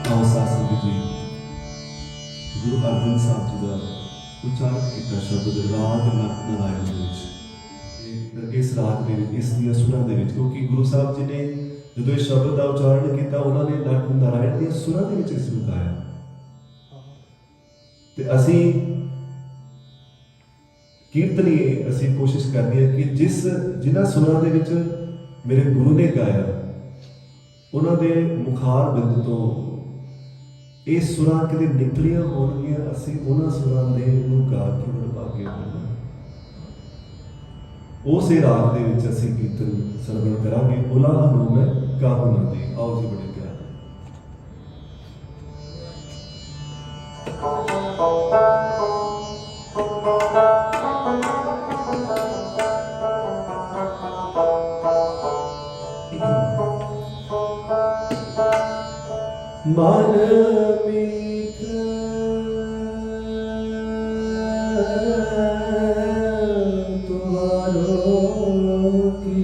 आओ साथ संगत जी गुरु अर्जन साहब जी का उच्चारण किया शब्द राग नट नारायण ਦੇ ਵਿੱਚ ਇਸ ਰਾਗ ਦੇ ਵਿੱਚ ਇਸ ਦੀਆਂ ਸੁਰਾਂ ਦੇ ਵਿੱਚ ਕਿਉਂਕਿ ਗੁਰੂ ਸਾਹਿਬ ਜੀ ਨੇ ਜਦੋਂ ਇਹ ਸ਼ਬਦ ਦਾ ਉਚਾਰਨ ਕੀਤਾ ਉਹਨਾਂ ਨੇ ਨਟ ਨਾਰਾਇਣ ਦੀਆਂ ਸੁਰਾਂ ਦੇ ਵਿੱਚ ਇਸ ਨੂੰ ਗਾਇਆ ਤੇ ਅਸੀਂ ਕੀਰਤਨੀਏ ਅਸੀਂ ਕੋਸ਼ਿਸ਼ ਕਰਨੀ ਹੈ ਕਿ ਜਿਨ੍ਹਾਂ ਸੁਰਾਂ ਦੇ ਵਿੱਚ ਮੇਰੇ ਗੁਰੂ ਨੇ ਗਾਇਆ ਉਹਨਾਂ ਦੇ ਮੁਖਾਰ ਬਿੰਦ ਤੋਂ ਇਹ ਸੁਰਾਂ ਕਿਤੇ ਨਿਕਲੀਆਂ ਹੋਣਗੀਆਂ ਅਸੀਂ ਉਹਨਾਂ ਸੁਰਾਂ ਦੇ ਨੂੰ ਗਾ ਕੇ ਵਡਭਾਗੇ ਹੋਣਾ ਉਸੇ ਰਾਗ ਦੇ ਵਿੱਚ ਅਸੀਂ ਕੀਰਤਨ ਸਰਵਣ ਕਰਾਂਗੇ ਉਹਨਾਂ ਨੂੰ ਮੈਂ ਗਾਉਣਾ ਦੇ ਆਓ ਜੀ ਬੜੇ ਪਿਆਰ मन मीठ तुम्हारो की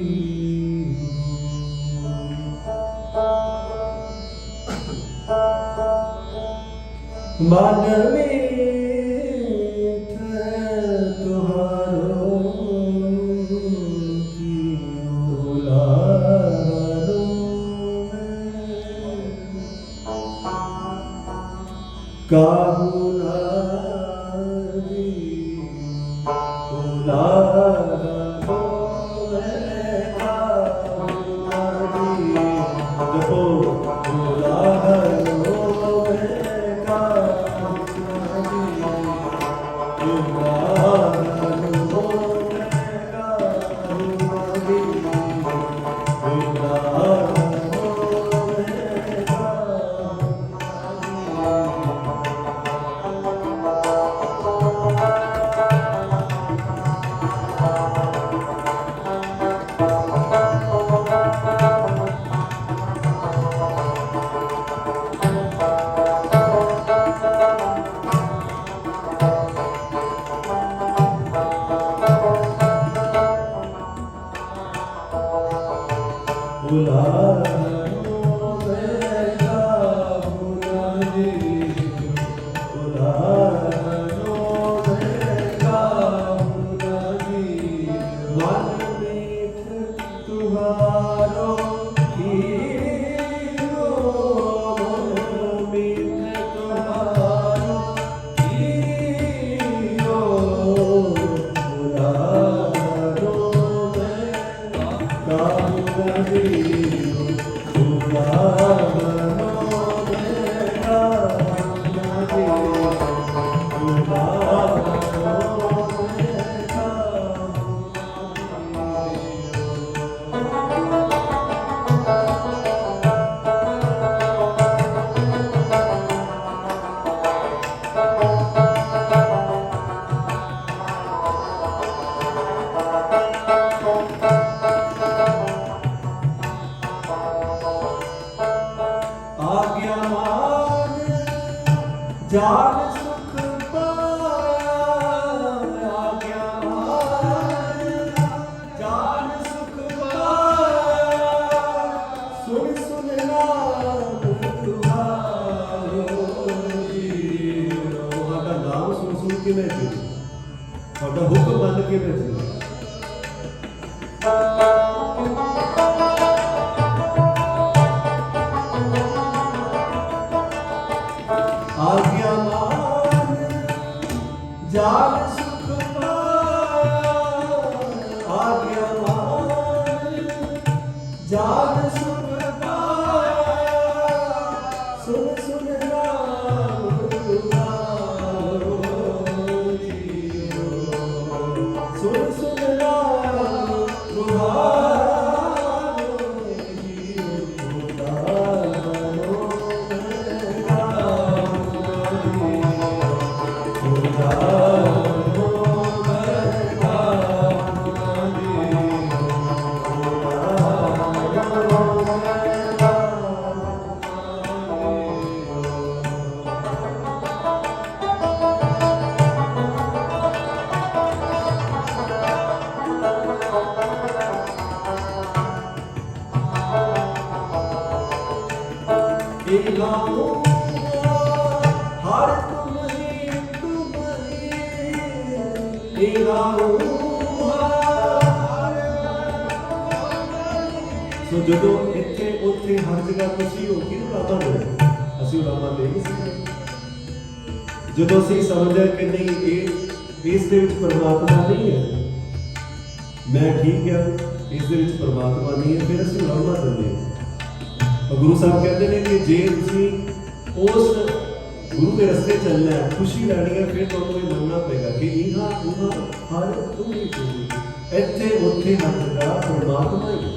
मन मीठ तुम्हारो की काहुनारी उलारा देखो उलारा जान सुख पाया आज्ञा जान सुख पाया सुन सुन नाम तुम्हारो साडा नाम सुन सुन के मैं जी साडा हुक्म मन के मैं जी आज्ञा मान जान सुख पाया आज्ञा मान जान सुख पाया सुन सुन नाम तुम्हारो सुन सुन नाम तुम्हारो हर तुम ही गाऊं। ਸੋ ਜਦੋਂ ਇੱਥੇ ਉੱਥੇ ਹਰ ਜਗ੍ਹਾ ਤੁਸੀਂ ਹੋ ਕਿਹਨੂੰ ਲਾਭਾਂ ਦੇਣਾ? ਅਸੀਂ ਲਾਭਾਂ ਦੇ ਨਹੀਂ ਸਕਦੇ। ਜਦੋਂ ਅਸੀਂ ਸਮਝਦੇ ਕਿ ਨਹੀਂ ਇਹ ਇਸ ਦੇ ਵਿੱਚ ਪਰਮਾਤਮਾ ਨਹੀਂ ਹੈ, ਮੈਂ ਠੀਕ ਹੈ, ਇਸ ਦੇ ਵਿੱਚ ਪਰਮਾਤਮਾ ਨਹੀਂ ਹੈ, ਫਿਰ ਅਸੀਂ ਲਾਭਾਂ ਦਿੰਦੇ ਹਾਂ। ਗੁਰੂ ਸਾਹਿਬ ਕਹਿੰਦੇ ਨੇ ਕਿ ਜੇ ਤੁਸੀਂ ਉਸ ਗੁਰੂ ਦੇ ਰਸਤੇ ਚੱਲਣਾ ਹੈ, ਖੁਸ਼ੀ ਲੈਣੀ ਹੈ, ਫਿਰ ਤੁਹਾਨੂੰ ਇਹ ਮੰਨਣਾ ਪਏਗਾ ਕਿ ਇਹਾਂ ਉਹਾਂ ਹਰ ਤੂੰ ਹੀ ਤੂੰ, ਇੱਥੇ ਉੱਥੇ ਹਰ ਜਗ੍ਹਾ ਪਰਮਾਤਮਾ ਹੀ ਹੈ।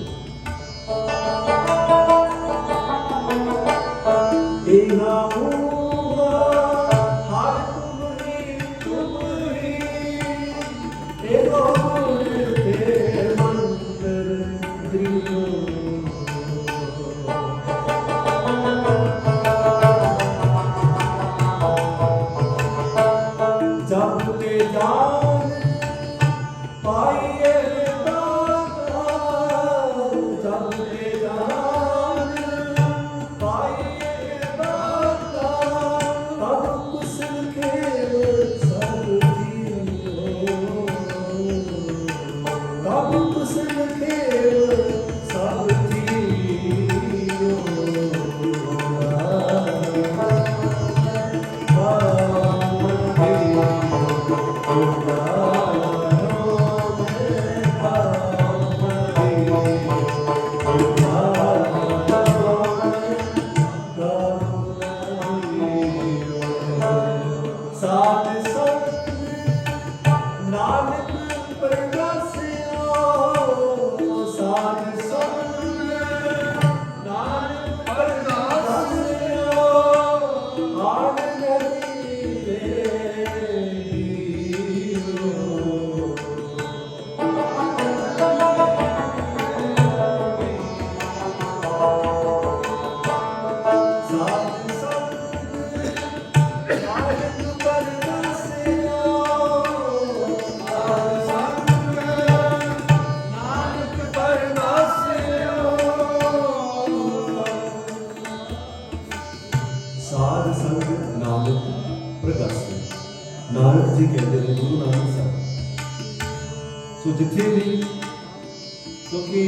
ਨਾਨਕ ਜੀ ਕਹਿੰਦੇ ਨੇ, ਗੁਰੂ ਨਾਨਕ ਸਾਹਿਬ। ਸੋ ਜਿੱਥੇ ਵੀ, ਕਿਉਂਕਿ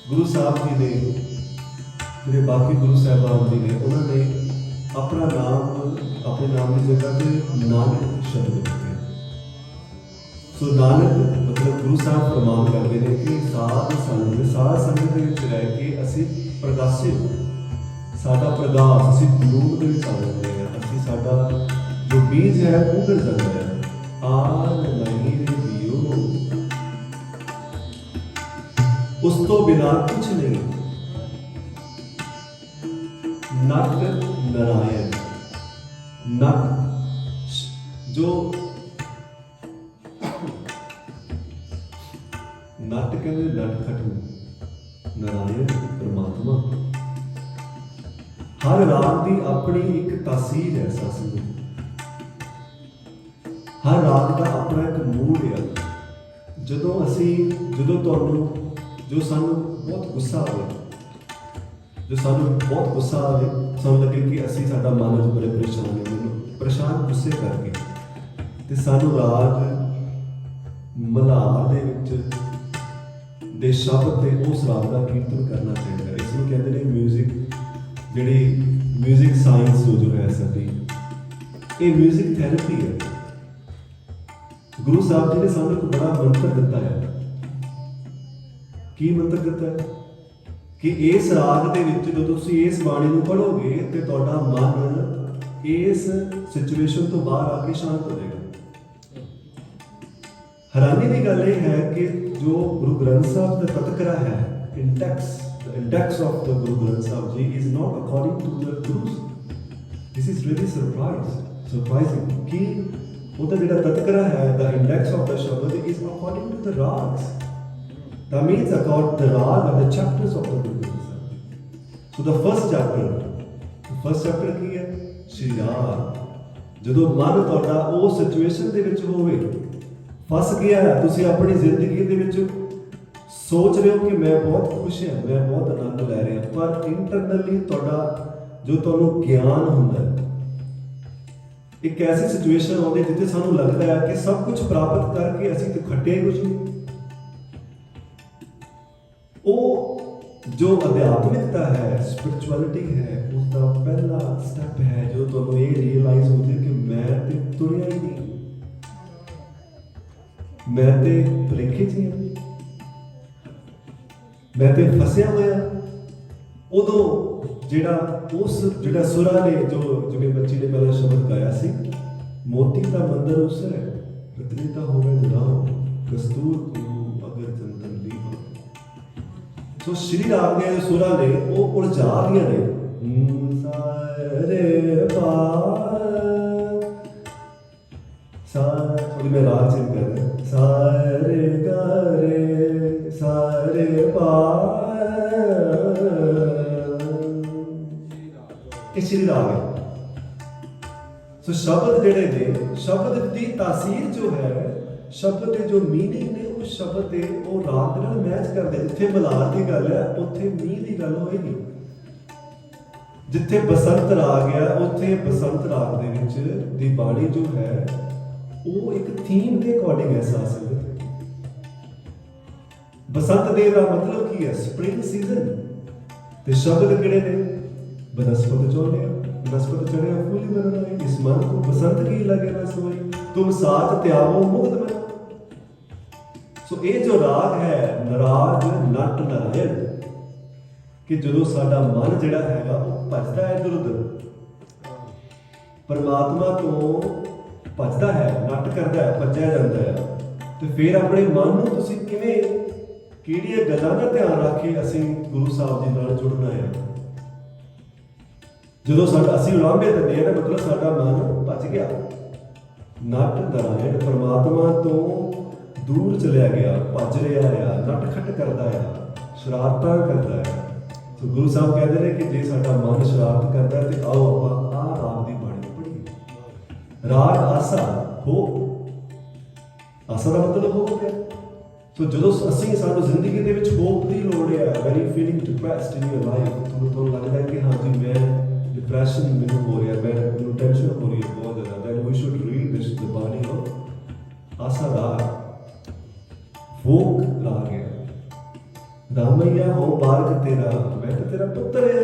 ਗੁਰੂ ਸਾਹਿਬ ਜੀ ਨੇ, ਜਿਹੜੇ ਬਾਕੀ ਗੁਰੂ ਸਾਹਿਬਾਨ ਜੀ ਨੇ, ਉਹਨਾਂ ਨੇ ਆਪਣਾ ਨਾਮ, ਆਪਣੇ ਨਾਮ ਦੀ ਜਗ੍ਹਾ ਤੇ ਨਾਨਕ ਸ਼ਬਦ ਦਿੱਤੇ। ਸੋ ਨਾਨਕ ਮਤਲਬ ਗੁਰੂ ਸਾਹਿਬ ਫਰਮਾਨ ਕਰਦੇ ਨੇ ਕਿ ਸਾਧ ਸੰਗਤ ਦੇ ਵਿੱਚ ਰਹਿ ਕੇ ਅਸੀਂ ਪ੍ਰਗਾਸੇ, ਸਾਡਾ ਪ੍ਰਗਾਸ, ਅਸੀਂ ਨੂਰ ਦੇ ਵਿੱਚ ਆ ਜਾਂਦੇ ਹਾਂ। ਅਸੀਂ ਸਾਡਾ ਜੋ ਬੀਜ ਹੈ ਉਹ ਕਰ ਜਾਂਦਾ ਹੈ। ਆਨ ਨਹੀਂ ਦਿਓ, ਉਸ ਤੋਂ ਬਿਨਾਂ ਕੁਛ ਨਹੀਂ। ਨਟ ਨਾਰਾਇਣ, ਨਟ ਜੋ ਨਟ ਕਹਿੰਦੇ ਨਟ ਖਟੂ, ਨਾਰਾਇਣ ਪਰਮਾਤਮਾ। ਹਰ ਰਾਗ ਦੀ ਆਪਣੀ ਇੱਕ ਤਾਸੀਰ ਹੈ ਸਾਸੀ, ਹਰ ਰਾਗ ਦਾ ਆਪਣਾ ਇੱਕ ਮੂਡ ਹੈ। ਜਦੋਂ ਤੁਹਾਨੂੰ ਜੋ ਸਾਨੂੰ ਬਹੁਤ ਗੁੱਸਾ ਆਵੇ, ਸਾਨੂੰ ਲੱਗੇ ਕਿ ਅਸੀਂ, ਸਾਡਾ ਮਨ ਅੱਜ ਬੜੇ ਪਰੇਸ਼ਾਨ ਗੁੱਸੇ ਕਰਕੇ, ਤੇ ਸਾਨੂੰ ਰਾਗ ਮਲਾਰ ਦੇ ਵਿੱਚ ਦੇ ਸ਼ਬਦ ਤੇ ਉਸ ਰਾਗ ਦਾ ਕੀਰਤਨ ਕਰਨਾ ਚਾਹੀਦਾ ਹੈ। ਇਸ ਨੂੰ ਕਹਿੰਦੇ ਨੇ ਜਿਹੜੀ ਮਿਊਜ਼ਿਕ ਸਾਇੰਸ ਜੋ ਹੈ ਸਾਡੀ, ਇਹ ਮਿਊਜ਼ਿਕ ਥੈਰੇਪੀ ਹੈ। ਗੁਰੂ ਸਾਹਿਬ ਜੀ ਨੇ ਸਾਨੂੰ ਇੱਕ ਬੜਾ ਮੰਤਰ ਦਿੱਤਾ ਹੈ। ਕੀ ਮੰਤਰ ਦਿੱਤਾ ਹੈ? ਕਿ ਇਸ ਰਾਗ ਦੇ ਵਿੱਚ ਜਦੋਂ ਤੁਸੀਂ ਇਸ ਬਾਣੀ ਨੂੰ ਪੜ੍ਹੋਗੇ ਤੇ ਤੁਹਾਡਾ ਮਨ ਇਸ ਸਿਚੁਏਸ਼ਨ ਤੋਂ ਬਾਹਰ ਆ ਕੇ ਸ਼ਾਂਤ ਹੋ ਜਾਏਗਾ। ਹੈਰਾਨੀ ਦੀ ਗੱਲ ਇਹ ਹੈ ਕਿ ਜੋ ਗੁਰੂ ਗ੍ਰੰਥ ਸਾਹਿਬ ਦਾ ਤਤਕਰਾ ਹੈ, index of the Guru Granth Sahib Ji is not according to the Gurus. This is really surprising कि ਉਹਦਾ ਜਿਹੜਾ ਤਤਕਰਾ ਹੈ, the index of the Shabad is according to the rags. That means according to the rag and the chapters of the Guru Granth Sahib. So the first chapter ਕੀ ਹੈ? ਸ਼੍ਰੀ ਰਾਗ। ਜਦੋਂ ਮਨ ਤੁਹਾਡਾ ਉਹ ਸਿਚੁਏਸ਼ਨ ਦੇ ਵਿੱਚ ਹੋਵੇ, ਫਸ ਗਿਆ ਹੈ, ਤੁਸੀਂ ਆਪਣੀ ਜ਼ਿੰਦਗੀ ਦੇ ਵਿੱਚ ਸੋਚ ਰਹੇ ਹੋ ਕਿ ਮੈਂ ਬਹੁਤ ਖੁਸ਼ ਹਾਂ, ਮੈਂ ਬਹੁਤ ਆਨੰਦ ਲੈ ਰਿਹਾ, ਪਰ ਇੰਟਰਨਲੀ ਤੁਹਾਡਾ जो तुहानूं ज्ञान हुंदा है। एक ऐसी सिचुएशन आउंदी जिथे सानूं लगदा है कि सब कुछ प्राप्त करके असीं तो खट्टे कुछ नहीं। वो जो अध्यात्मिकता है, स्पिरिचुअलिटी है, उसका पहला स्टेप है जो तुहानूं ये रियलाइज होंदी कि मैं ते तुरिया ही नहीं, मैं ते भुलेखे च ही, मैं ते फसिया होया। उदों जिहड़ा सुरा ने जो जिवें बच्ची ने पहला शब्द गाया सी, मोती का मंदिर उसरे रतनी का होवे नाम, कस्तूर पीऊ अगर चंदन ली हो। सो श्री राग ने सुरा ने वो उलझा दिया ने सारे थोड़ी मैं राग चेंज कर रहा, सारे गा सारे ये श्री राग है। सो शब्द जेड़े ने, शब्द की तासीर जो है, शब्द के जो मीनिंग ने, उस शब्द के वो राग नाल मैच करते। जिथे मलार की गल है उत्थे मीह की गल होएगी, जिथे बसंत राग है उत्थे बसंत राग दे विच दी बाणी जो है वो एक थीम के अकॉर्डिंग एहसास है। बसंत दे दा मतलब की है, स्प्रिंग सीजन। ते शब्द किहड़े ने, बनस्पत चौलिया, बनस्पत चढ़िया फूली मन आई, इस मन को बसंत की लगे ना सोई, तुम साथ त्यागो मुग्ध मन। सो ये जो राग है नराग नट नारायण, कि जो साडा मन जिहड़ा हैगा वो भजदा है इधर उधर, परमात्मा तो भजदा है, नट करदा है, भज्या जांदा है। तो फिर अपने मन नूं तुसीं किवें किहड़ियां गल्लां दा ध्यान रख के असीं गुरु साहब जी नाल जुड़ना है। जो साडा असीं उलांभे दिंदे हैं ना, मतलब साडा मन भज गया, नट नारायण परमात्मा तो दूर चलिया गया, भज रहा है, नट खट करता है, शरारतां करता है। तो गुरु साहब कहते हैं कि जे साडा मन शरारत करता है तो आओ आपां आह राग दी बाणी पढ़ीए। राग आसा हो, आसा का मतलब हो गया। तो जो असीं सानूं जिंदगी दे विच होप दी लोड़ है, when you feeling depressed in your life, तुहानूं लगदा है कि हाँ जी मैं डिप्रेशन मैनूं हो रहा है, मैनूं टेंशन हो रही है बहुत ज़्यादा, then we should read this the bani of Asa Raag, फोक राग है। रामैया हो बारक तेरा, मैं तो तेरा पुत्र है,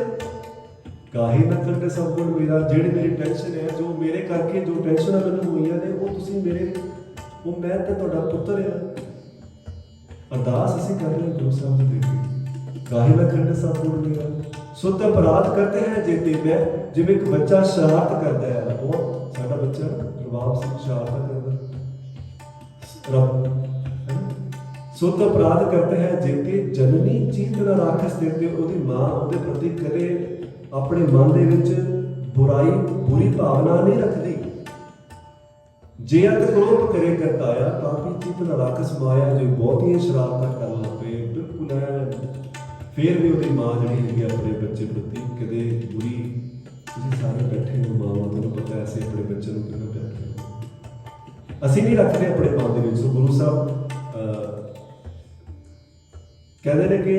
काहे ना खंड सब गुण मेरा। जेड़ी मेरी टेंशन है, जो मेरे करके जो टेंशन मैनूं होईयां ने, वो तुसीं मेरे, वो मैं तो तुहाडा पुत्र है। अरदास असीं कर रहे हैं गुरु साहब जी देखे, काहे ना खंड सब गुण मेरा। सुत अपराध करते हैं जेते में, जिवें एक बच्चा शरारत करता है, बहुत साडा बच्चा रबाब सिंह शरारत करता, सुत अपराध करते हैं जेते जननी चीत न राखस देते। ओदी मां ओदे प्रति कदे अपने मन दे विच बुराई बुरी भावना नहीं रखती। जे अत क्रोध करे करताया, तापी चित न राखस माया। जो बहुतियां शरारतां कर लग पे, बिल्कुल है फिर भी वो माँ जी है अपने बच्चे प्रति कदे बुरी। तुम सारे बैठे हो माँ, तुम पता ऐसे अपने बच्चे को कितना प्यार करते, असीं नहीं रखते अपने मन के। सो गुरु साहब कहते हैं कि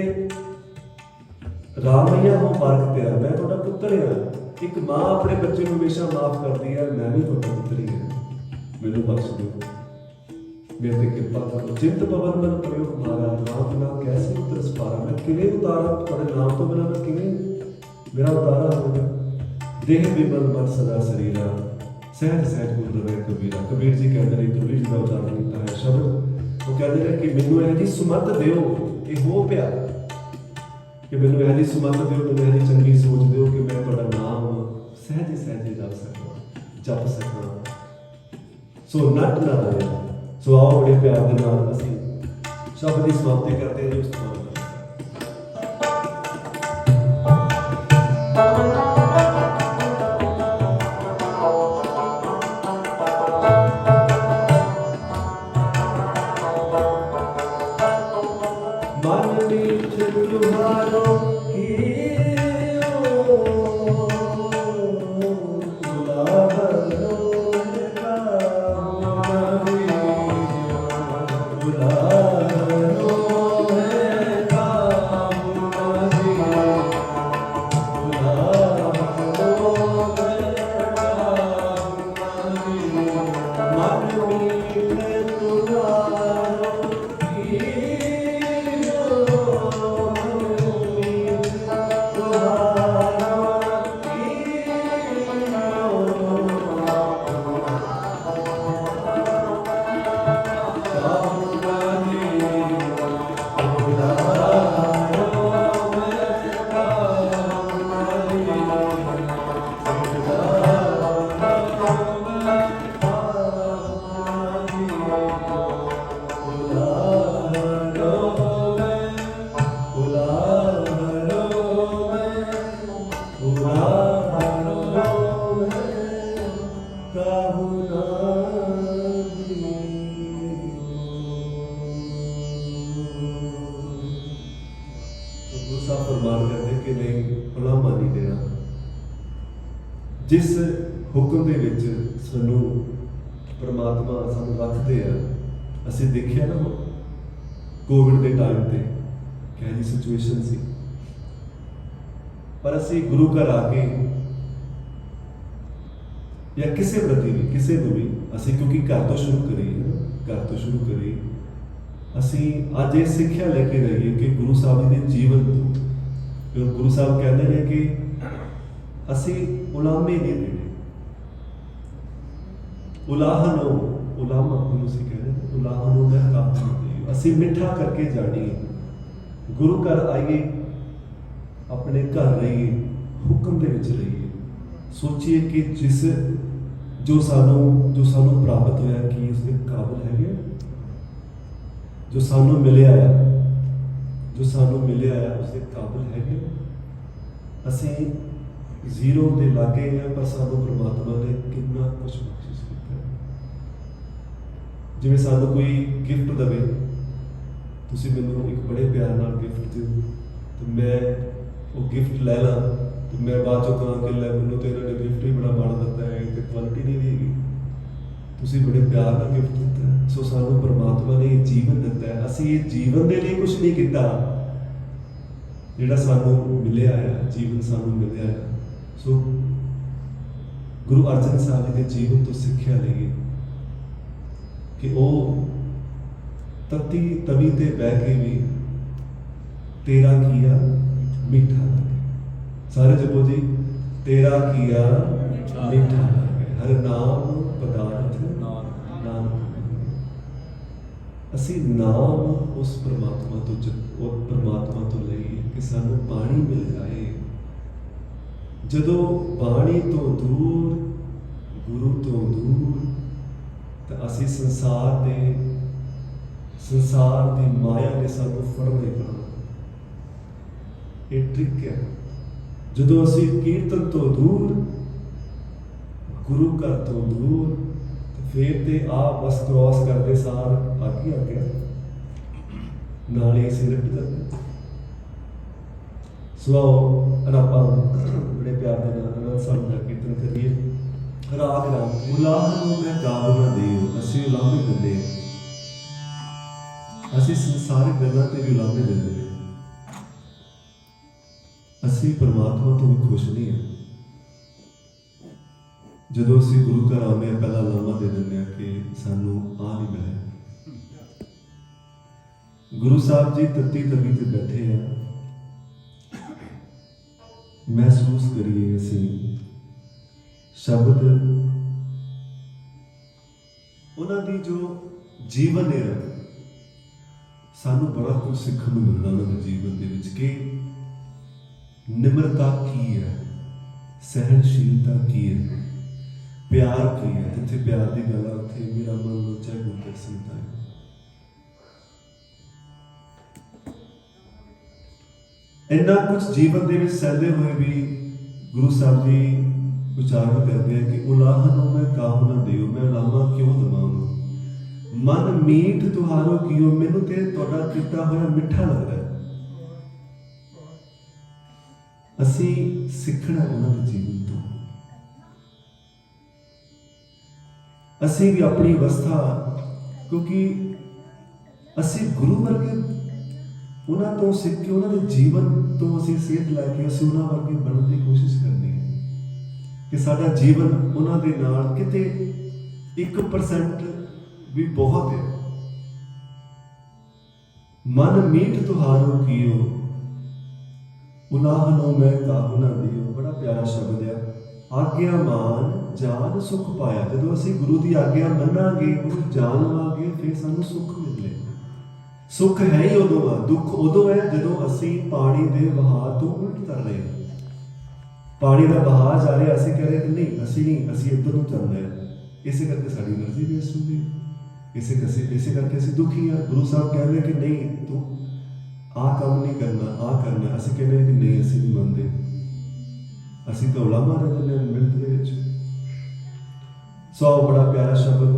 रामैया हो बारक तेरा, मैं तुहाडा पुत्र हाँ। एक माँ अपने बच्चे को हमेशा माफ करती है, मैं भी तुहाडा पुत्र ही हाँ, मैनूं बख्श दो, मेरे ते कृपा करो। चिंत पवन मन प्रयो हमारा, नाम बिना कैसे उतर सपारा। मैं किवें उतारा तुहाडे नाम तो बिना, मैं किवें मेरा उतारा होगा। देह विमल मन सदा शरीरा, सहज सहज गुर रवे कबीरा। कबीर जी कहते हैं, कबीर जी का उदाहरण दिता है शब्द, वो कहते हैं कि मैनूं इह जी सुमत दिओ, ये हो पिया कि मैनूं इह जी सुमत दिओ, मैनूं इह जी चंगी सोच दिओ कि मैं तुहाडा नाम सहज सहज जप सकां, जप सकां। सो नट नारायण। सो आओ बड़े प्यार के नाल असीं शब्द की समाप्ति करते हैं। उस मन मीठ तुम्हारो जिस हुक्म दे विच सानू परमात्मा सानू रखते हैं, असीं देखिया ना कोविड के टाइम पे कह जी सिचुएशन सी, पर असीं गुरु घर आके या किसी प्रति भी किसी को भी असीं क्योंकि घर तो शुरू करिए, घर तो शुरू करिए, असीं अज ये सिक्ख्या लेके रहिए कि गुरु साहब जी के जीवन तो गुरु साहब कहते हैं कि असीं उलामे नहीं देने, उलाहनो उलामा उसी कहते हैं, उलाहनो मैं काबू नहीं, असीं मिठा करके जानिए, गुरु घर आइए, अपने घर रहिए, हुक्म दे विच रहिए, सोचिए कि जिस जो सानू प्राप्त होया कि उसके काबिल है, जो सानू मिलिया है, जो सानू मिलिया है उसके काबिल है, असीं जीरो के लागे हैं, पर सानू परमात्मा ने कितना कुछ बख्शिश किया है। जिवें सानू कोई गिफ्ट देवे, तुसीं मैनूं एक बड़े प्यार नाल गिफ्ट दिओ, तो मैं वो गिफ्ट लै ला, तो मैं बाद चों कहां कि लै मैनूं तो इन्हां ने गिफ्ट ही बड़ा माड़ा दिता है, तो क्वालिटी नहीं देगी, तुसीं बड़े प्यार नाल गिफ्ट दिता है। सो सानू परमात्मा ने ये जीवन दिता है, असीं ये जीवन दे लई कुछ नहीं कीता, जिहड़ा सानू मिलिया है, जीवन सानू मिलिया है। सो गुरु अर्जन साहब जी के जीवन तो सिक्ख्या लईए कि वो तत्ती तवी ते बह के भी तेरा किया मीठा लगे, सारे जपो जी, तेरा किया मीठा लगे, हर नाम पदार्थ नाम। असीं नाम उस परमात्मा तो लईए कि सानू पानी मिल जाए, जदों बाणी तो दूर गुरु तो दूर, तो असीं संसार दी माया ने सानू फड़ना ही फड़ना। ये ट्रिक है, जदों असीं कीर्तन तो दूर गुरु घर तो दूर, तो फिर तो आप बस क्रॉस करते सार आगे आ गया, नाले असीं रिट जाते। सो आओ बड़े प्यार के नाल आनंद साहब का कीर्तन करिए। राग राम उलाहनो मैं गावो ना देओ, असीं उलामे दिंदे, असीं संसारिक गल्लां ते भी उलामे दिंदे ने, असीं परमात्मा तो भी खुश नहीं है। जदों असीं गुरु घर आउने हैं, पहला उलामा दे दिंदे कि सानू आ नहीं मिले। गुरु साहब जी तत्ती तवी ते बैठे हैं, महसूस करिए असीं शब्द उन्हां दी जो जीवन है, सानू बड़ा कुछ सीखण नूं मिलदा उन्हां दे जीवन दे विच कि निमरता की है, सहनशीलता की है, प्यार की है। जिथे प्यार की गल है उत्थे मेरा मन लोचा गुरदर सीता है। इन्ना कुछ जीवन दे विच सहंदे हुए भी गुरु साहब जी उचारण करते हैं कि उलाहनो मैं काहू ना देओ, मैं उलामा क्यों दवांगा, मन मीठ तुहारो कियो, मैनू ते तुहाडा कीता होया मिठा लगदा है। असीं सिੱਖਣਾ उन्हां दे जीवन तो, असीं भी अपनी अवस्था, क्योंकि असीं गुरु वर्गे उन्हां तो सीख के उन्हां दे जीवन तो असीं सेध लैके असीं उन्हां वर्गे बनने की कोशिश करनी है कि साडा जीवन उन्हां दे नाल किते 1% भी बहुत है। मन मीठ तुहारो कियो, उलाहनो मैं काहू ना दियो, बड़ा प्यारा शब्द है। आग्या मान जान सुख पाया, जदों असीं गुरु की आग्या मनांगे, गुरु जान लवांगे, फिर सानू सुख मिले। सुख है ही उदों आ, दुख उदों है जदों असीं पानी दे बहाव तो उल्ट कर रहे हैं। पानी का बहाव जा रहा, असीं कह रहे कि नहीं असीं इधर नूं चलना है, इस करके साडी एनर्जी वेस्ट हो गई, इसे करके असीं दुखी हाँ। गुरु साहब कह रहे कि नहीं तू आ काम नहीं करना, आ करना, असीं कहने कि नहीं असीं नहीं मनते, असीं तो उलामा दे मिलते। सो बड़ा प्यारा शब्द।